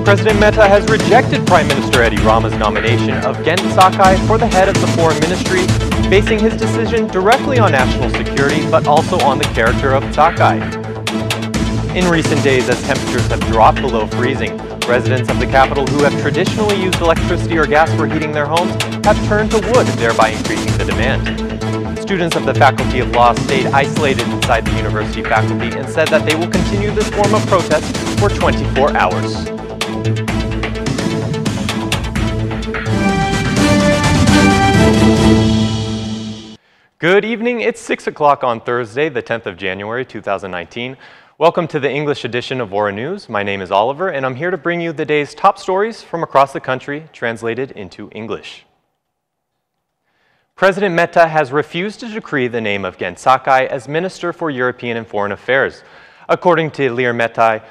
President Mehta has rejected Prime Minister Edi Rama's nomination of Gent Cakaj for the head of the foreign ministry, basing his decision directly on national security, but also on the character of Cakaj. In recent days, as temperatures have dropped below freezing, residents of the capital who have traditionally used electricity or gas for heating their homes have turned to wood, thereby increasing the demand. Students of the Faculty of Law stayed isolated inside the university faculty and said that they will continue this form of protest for 24 hours. Good evening, it's 6 o'clock on Thursday, the 10th of January, 2019. Welcome to the English edition of Vora News. My name is Oliver, and I'm here to bring you the day's top stories from across the country, translated into English. President Mehta has refused to decree the name of Gent Cakaj as Minister for European and Foreign Affairs. According to Leader Mehta,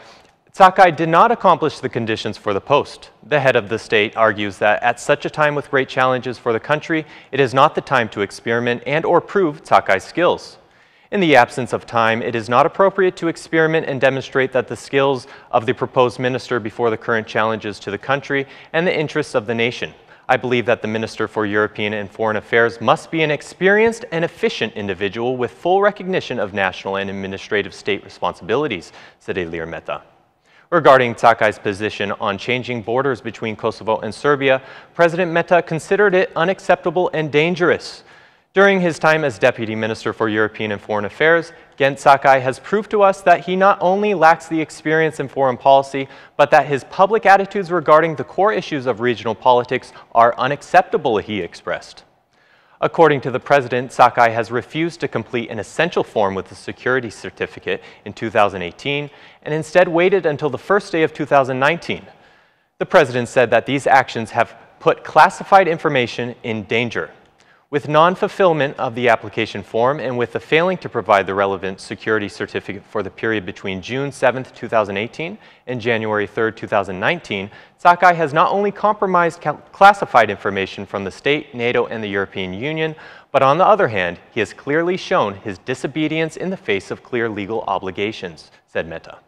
Cakaj did not accomplish the conditions for the post. The head of the state argues that at such a time with great challenges for the country, it is not the time to experiment and/or prove Cakaj's skills. In the absence of time, it is not appropriate to experiment and demonstrate that the skills of the proposed minister before the current challenges to the country and the interests of the nation. I believe that the Minister for European and Foreign Affairs must be an experienced and efficient individual with full recognition of national and administrative state responsibilities, said Leader Mehta. Regarding Cakaj's position on changing borders between Kosovo and Serbia, President Mehta considered it unacceptable and dangerous. During his time as Deputy Minister for European and Foreign Affairs, Gent Cakaj has proved to us that he not only lacks the experience in foreign policy, but that his public attitudes regarding the core issues of regional politics are unacceptable, he expressed. According to the president, Cakaj has refused to complete an essential form with a security certificate in 2018 and instead waited until the first day of 2019. The president said that these actions have put classified information in danger. With non-fulfillment of the application form and with the failing to provide the relevant security certificate for the period between June 7, 2018 and January 3, 2019, Cakaj has not only compromised classified information from the state, NATO, and the European Union, but on the other hand, he has clearly shown his disobedience in the face of clear legal obligations, said Mehta.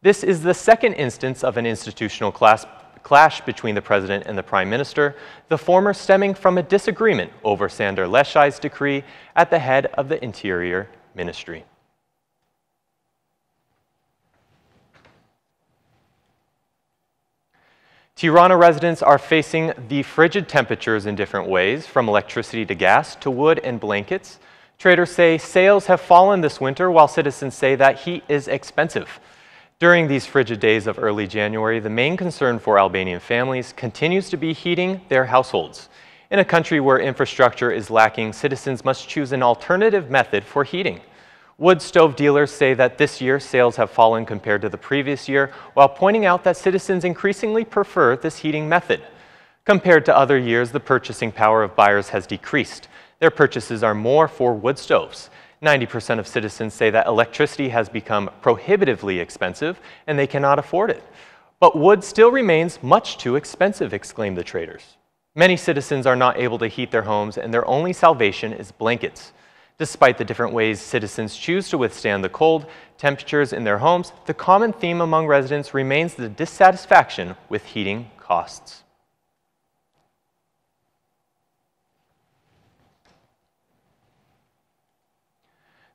This is the second instance of an institutional clash between the President and the Prime Minister, the former stemming from a disagreement over Sandor Leshai's decree at the head of the Interior Ministry. Tirana residents are facing the frigid temperatures in different ways, from electricity to gas to wood and blankets. Traders say sales have fallen this winter, while citizens say that heat is expensive. During these frigid days of early January, the main concern for Albanian families continues to be heating their households. In a country where infrastructure is lacking, citizens must choose an alternative method for heating. Wood stove dealers say that this year sales have fallen compared to the previous year, while pointing out that citizens increasingly prefer this heating method. Compared to other years, the purchasing power of buyers has decreased. Their purchases are more for wood stoves. 90% of citizens say that electricity has become prohibitively expensive and they cannot afford it. But wood still remains much too expensive, exclaimed the traders. Many citizens are not able to heat their homes and their only salvation is blankets. Despite the different ways citizens choose to withstand the cold temperatures in their homes, the common theme among residents remains the dissatisfaction with heating costs.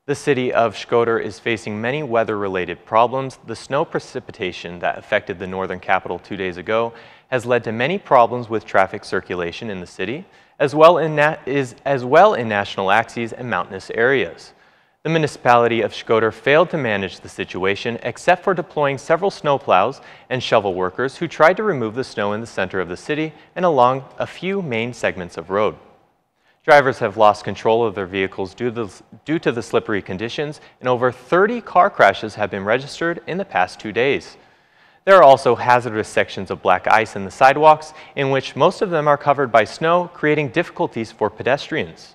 The city of Shkodër is facing many weather-related problems. The snow precipitation that affected the northern capital 2 days ago has led to many problems with traffic circulation in the city, as well in national axes and mountainous areas. The municipality of Shkodër failed to manage the situation except for deploying several snowplows and shovel workers who tried to remove the snow in the center of the city and along a few main segments of road. Drivers have lost control of their vehicles due to the slippery conditions, and over 30 car crashes have been registered in the past 2 days. There are also hazardous sections of black ice in the sidewalks, in which most of them are covered by snow, creating difficulties for pedestrians.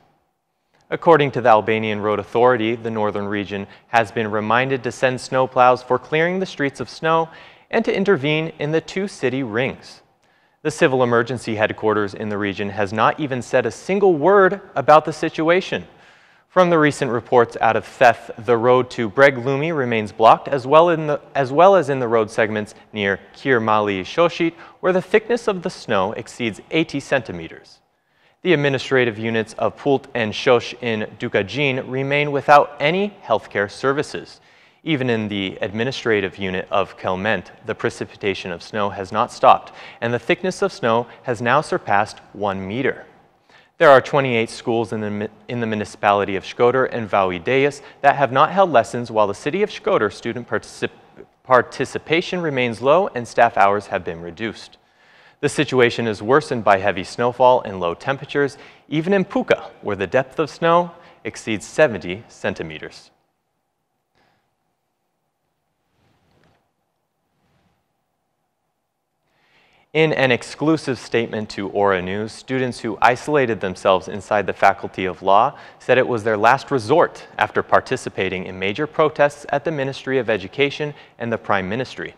According to the Albanian Road Authority, the northern region has been reminded to send snowplows for clearing the streets of snow and to intervene in the 2 city rings. The civil emergency headquarters in the region has not even said a single word about the situation. From the recent reports out of Theth, the road to Breglumi remains blocked, as well as in the road segments near Kirmali Shoshit, where the thickness of the snow exceeds 80 centimeters. The administrative units of Pult and Shosh in Dukajin remain without any healthcare services. Even in the administrative unit of Kelment, the precipitation of snow has not stopped, and the thickness of snow has now surpassed 1 meter. There are 28 schools in the municipality of Shkodër and Vauideias that have not held lessons, while the city of Shkodër student participation remains low and staff hours have been reduced. The situation is worsened by heavy snowfall and low temperatures, even in Puka, where the depth of snow exceeds 70 centimeters. In an exclusive statement to Aura News, students who isolated themselves inside the Faculty of Law said it was their last resort after participating in major protests at the Ministry of Education and the Prime Ministry.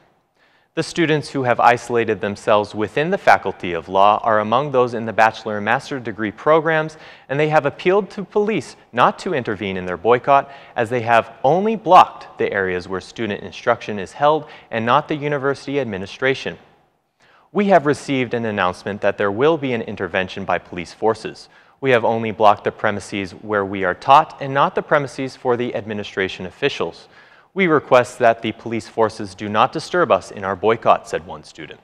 The students who have isolated themselves within the Faculty of Law are among those in the bachelor and master's degree programs, and they have appealed to police not to intervene in their boycott, as they have only blocked the areas where student instruction is held and not the university administration. We have received an announcement that there will be an intervention by police forces. We have only blocked the premises where we are taught and not the premises for the administration officials. We request that the police forces do not disturb us in our boycott, said one student.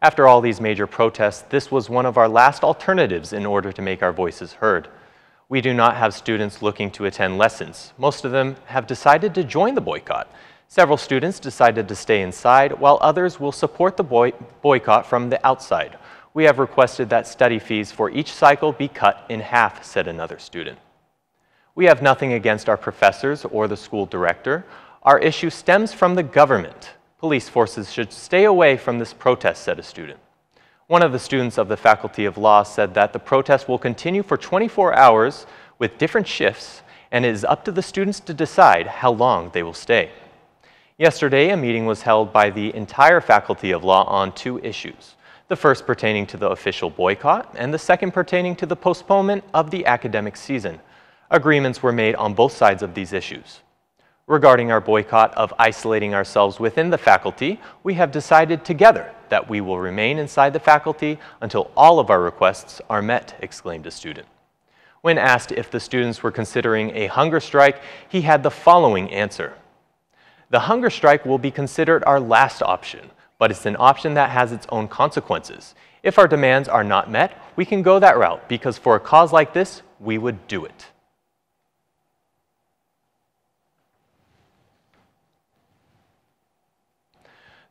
After all these major protests, this was one of our last alternatives in order to make our voices heard. We do not have students looking to attend lessons. Most of them have decided to join the boycott. Several students decided to stay inside, while others will support the boycott from the outside. We have requested that study fees for each cycle be cut in half, said another student. We have nothing against our professors or the school director. Our issue stems from the government. Police forces should stay away from this protest, said a student. One of the students of the Faculty of Law said that the protest will continue for 24 hours with different shifts, and it is up to the students to decide how long they will stay. Yesterday, a meeting was held by the entire Faculty of Law on two issues, the first pertaining to the official boycott and the second pertaining to the postponement of the academic season. Agreements were made on both sides of these issues. Regarding our boycott of isolating ourselves within the faculty, we have decided together that we will remain inside the faculty until all of our requests are met, exclaimed a student. When asked if the students were considering a hunger strike, he had the following answer. The hunger strike will be considered our last option, but it's an option that has its own consequences. If our demands are not met, we can go that route, because for a cause like this, we would do it.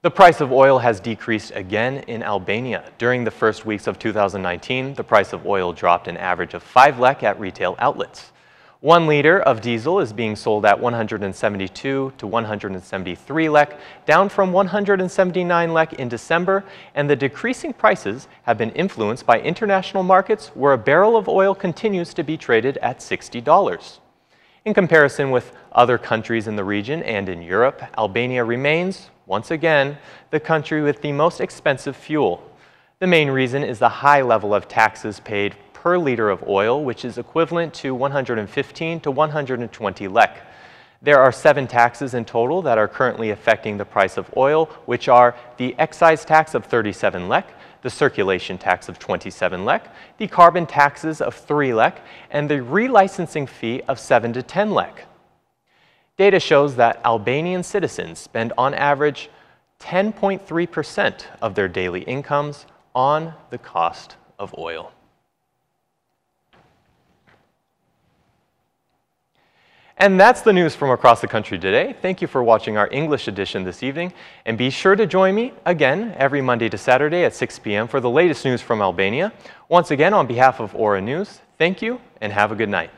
The price of oil has decreased again in Albania. During the first weeks of 2019, the price of oil dropped an average of 5 lek at retail outlets. 1 liter of diesel is being sold at 172 to 173 lek, down from 179 lek in December, and the decreasing prices have been influenced by international markets where a barrel of oil continues to be traded at $60. In comparison with other countries in the region and in Europe, Albania remains, once again, the country with the most expensive fuel. The main reason is the high level of taxes paid per liter of oil, which is equivalent to 115 to 120 lek. There are 7 taxes in total that are currently affecting the price of oil, which are the excise tax of 37 lek, the circulation tax of 27 lek, the carbon taxes of 3 lek, and the relicensing fee of 7 to 10 lek. Data shows that Albanian citizens spend on average 10.3% of their daily incomes on the cost of oil. And that's the news from across the country today. Thank you for watching our English edition this evening. And be sure to join me again every Monday to Saturday at 6 p.m. for the latest news from Albania. Once again, on behalf of Aura News, thank you and have a good night.